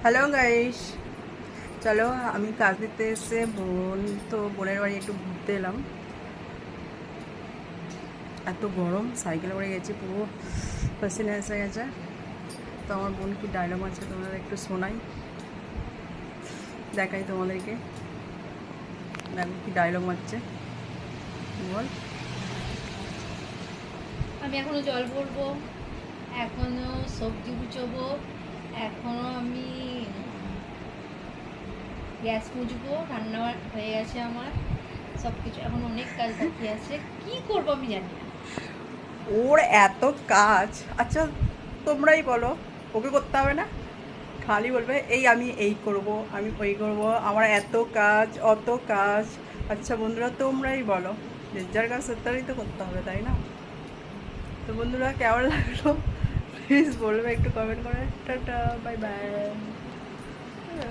Hello guys, চলো আমি কাজ দিতে এসে বোনের বাড়ি একটু ঘুরতে এলাম। এত গরম, সাইকেলে করে গেছি, পুরো পাসিনা এসে গেছে। তো আমার বোন কি ডায়লগ আছে তোমরা একটু শোনাই, দেখাই তোমাদেরকে। দেখো কি ডায়লগ মারছে, বল। আমি এখনো জল ভরবো, এখনো সবজি গুছোবো, এখনো আমি গ্যাস মুছবো, রান্না হয়ে গেছে আমার, সব কিছু এখন অনেক কাজ বাকি আছে। কি করবো আমি জানি না। ওর এত কাজ, আচ্ছা তোমরাই বলো, ওকে করতে হবে না? খালি বলবে এই আমি এই করব, আমি ওই করব, আমার এত কাজ অত কাজ। আচ্ছা বন্ধুরা তোমরাই বলো, যে যার কাজ তারই তো করতে হবে, তাই না? তো বন্ধুরা কেমন লাগলো প্লিজ বলবে একটু কমেন্ট করে। Tata, bye bye.